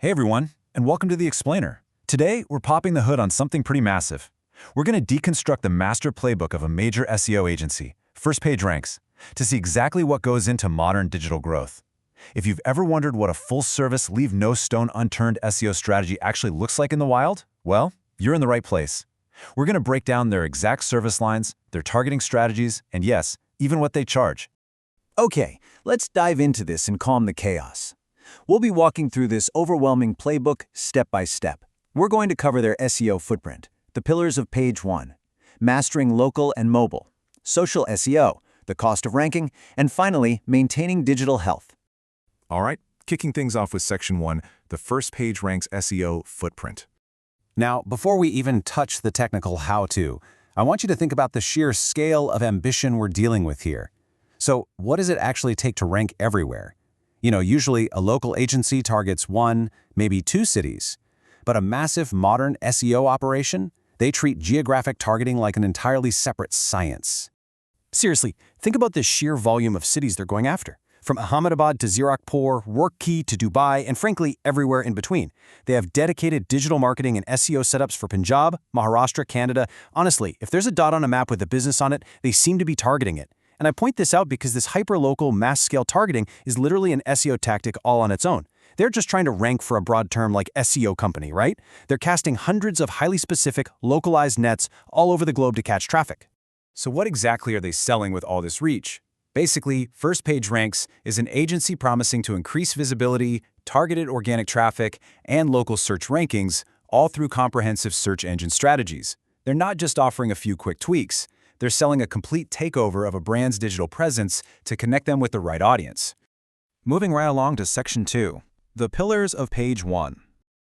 Hey everyone, and welcome to The Explainer. Today, we're popping the hood on something pretty massive. We're going to deconstruct the master playbook of a major SEO agency, First Page Ranks, to see exactly what goes into modern digital growth. If you've ever wondered what a full-service, leave-no-stone-unturned SEO strategy actually looks like in the wild, well, you're in the right place. We're going to break down their exact service lines, their targeting strategies, and yes, even what they charge. Okay, let's dive into this and calm the chaos. We'll be walking through this overwhelming playbook step by step. We're going to cover their SEO footprint, the pillars of page 1, mastering local and mobile, social SEO, the cost of ranking, and finally, maintaining digital health. All right, kicking things off with Section 1, the First Page Ranks SEO footprint. Now, before we even touch the technical how-to, I want you to think about the sheer scale of ambition we're dealing with here. So, what does it actually take to rank everywhere? Usually a local agency targets 1, maybe 2 cities. But a massive modern SEO operation, they treat geographic targeting like an entirely separate science. Seriously, think about the sheer volume of cities they're going after. From Ahmedabad to Zirakpur, Roorkee to Dubai, and frankly, everywhere in between. They have dedicated digital marketing and SEO setups for Punjab, Maharashtra, Canada. Honestly, if there's a dot on a map with a business on it, they seem to be targeting it. And I point this out because this hyper-local, mass-scale targeting is literally an SEO tactic all on its own. They're just trying to rank for a broad term like SEO Company, right? They're casting hundreds of highly specific, localized nets all over the globe to catch traffic. So what exactly are they selling with all this reach? Basically, First Page Ranks is an agency promising to increase visibility, targeted organic traffic, and local search rankings, all through comprehensive search engine strategies. They're not just offering a few quick tweaks. They're selling a complete takeover of a brand's digital presence to connect them with the right audience. Moving right along to Section 2, the pillars of page 1.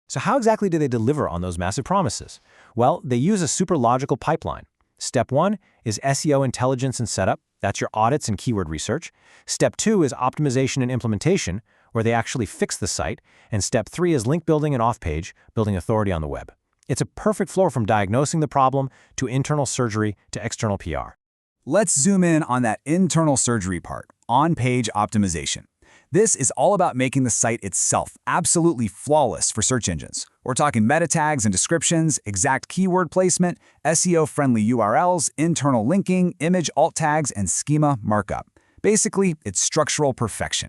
So how exactly do they deliver on those massive promises? Well, they use a super logical pipeline. Step 1 is SEO intelligence and setup. That's your audits and keyword research. Step 2 is optimization and implementation, where they actually fix the site. And Step 3 is link building and off-page, building authority on the web. It's a perfect flow from diagnosing the problem to internal surgery to external PR. Let's zoom in on that internal surgery part, on-page optimization. This is all about making the site itself absolutely flawless for search engines. We're talking meta tags and descriptions, exact keyword placement, SEO-friendly URLs, internal linking, image alt tags, and schema markup. Basically, it's structural perfection.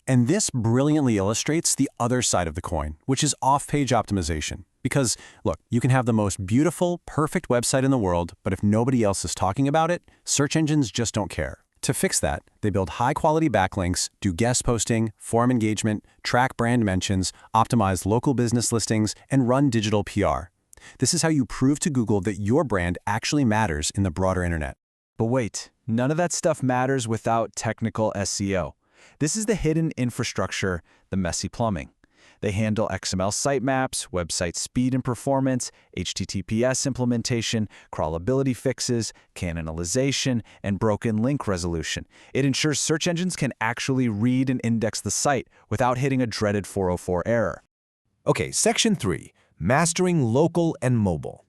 And this brilliantly illustrates the other side of the coin, which is off-page optimization. Because, look, you can have the most beautiful, perfect website in the world, but if nobody else is talking about it, search engines just don't care. To fix that, they build high-quality backlinks, do guest posting, forum engagement, track brand mentions, optimize local business listings, and run digital PR. This is how you prove to Google that your brand actually matters in the broader internet. But wait, none of that stuff matters without technical SEO. This is the hidden infrastructure, the messy plumbing. They handle XML sitemaps, website speed and performance, HTTPS implementation, crawlability fixes, cannibalization, and broken link resolution. It ensures search engines can actually read and index the site without hitting a dreaded 404 error. Okay, Section 3, mastering local and mobile.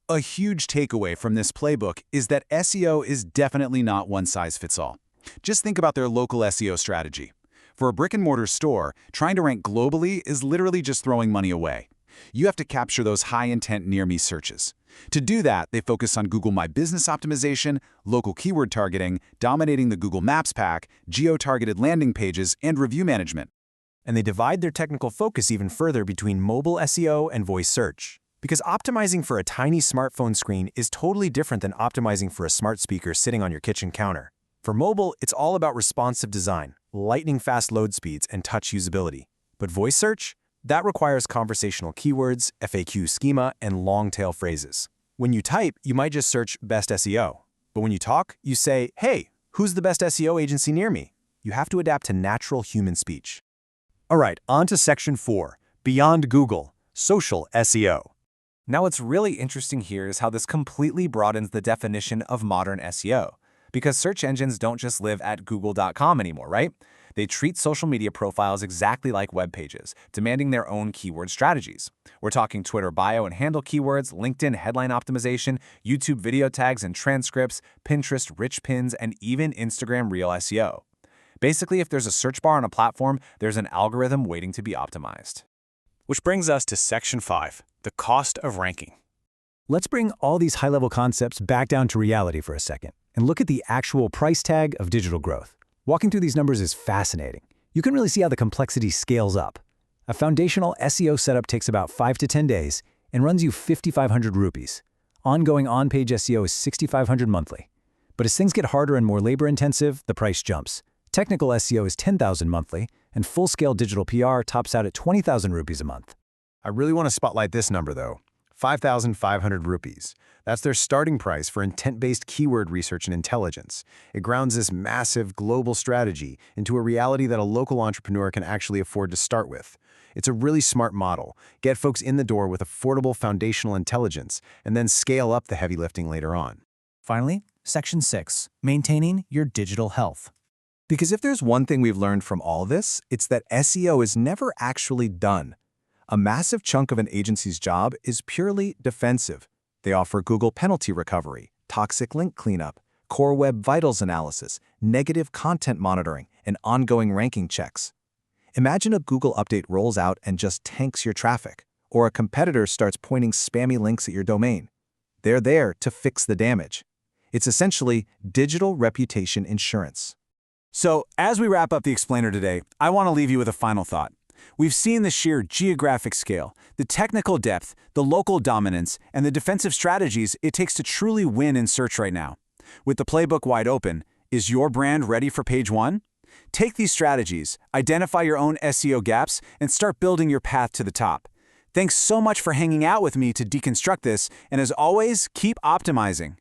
A huge takeaway from this playbook is that SEO is definitely not one size fits all. Just think about their local SEO strategy. For a brick-and-mortar store, trying to rank globally is literally just throwing money away. You have to capture those high-intent near-me searches. To do that, they focus on Google My Business optimization, local keyword targeting, dominating the Google Maps pack, geo-targeted landing pages, and review management. And they divide their technical focus even further between mobile SEO and voice search. Because optimizing for a tiny smartphone screen is totally different than optimizing for a smart speaker sitting on your kitchen counter. For mobile, it's all about responsive design, lightning-fast load speeds, and touch usability. But voice search? That requires conversational keywords, FAQ schema, and long-tail phrases. When you type, you might just search best SEO. But when you talk, you say, hey, who's the best SEO agency near me? You have to adapt to natural human speech. All right, on to Section 4, Beyond Google, Social SEO. Now what's really interesting here is how this completely broadens the definition of modern SEO. Because search engines don't just live at google.com anymore, right? They treat social media profiles exactly like web pages, demanding their own keyword strategies. We're talking Twitter bio and handle keywords, LinkedIn headline optimization, YouTube video tags and transcripts, Pinterest rich pins, and even Instagram Reel SEO. Basically, if there's a search bar on a platform, there's an algorithm waiting to be optimized. Which brings us to Section 5, the cost of ranking. Let's bring all these high-level concepts back down to reality for a second and look at the actual price tag of digital growth. Walking through these numbers is fascinating. You can really see how the complexity scales up. A foundational SEO setup takes about 5 to 10 days and runs you 5,500 rupees. Ongoing on-page SEO is 6,500 monthly. But as things get harder and more labor-intensive, the price jumps. Technical SEO is 10,000 monthly, and full-scale digital PR tops out at 20,000 rupees a month. I really want to spotlight this number, though. 5,500 rupees. That's their starting price for intent-based keyword research and intelligence. It grounds this massive global strategy into a reality that a local entrepreneur can actually afford to start with. It's a really smart model. Get folks in the door with affordable foundational intelligence, and then scale up the heavy lifting later on. Finally, Section 6, maintaining your digital health. Because if there's one thing we've learned from all this, it's that SEO is never actually done. A massive chunk of an agency's job is purely defensive. They offer Google penalty recovery, toxic link cleanup, core web vitals analysis, negative content monitoring, and ongoing ranking checks. Imagine a Google update rolls out and just tanks your traffic, or a competitor starts pointing spammy links at your domain. They're there to fix the damage. It's essentially digital reputation insurance. So, as we wrap up the explainer today, I want to leave you with a final thought. We've seen the sheer geographic scale, the technical depth, the local dominance, and the defensive strategies it takes to truly win in search right now. With the playbook wide open, is your brand ready for page one? Take these strategies, identify your own SEO gaps, and start building your path to the top. Thanks so much for hanging out with me to deconstruct this, and as always, keep optimizing.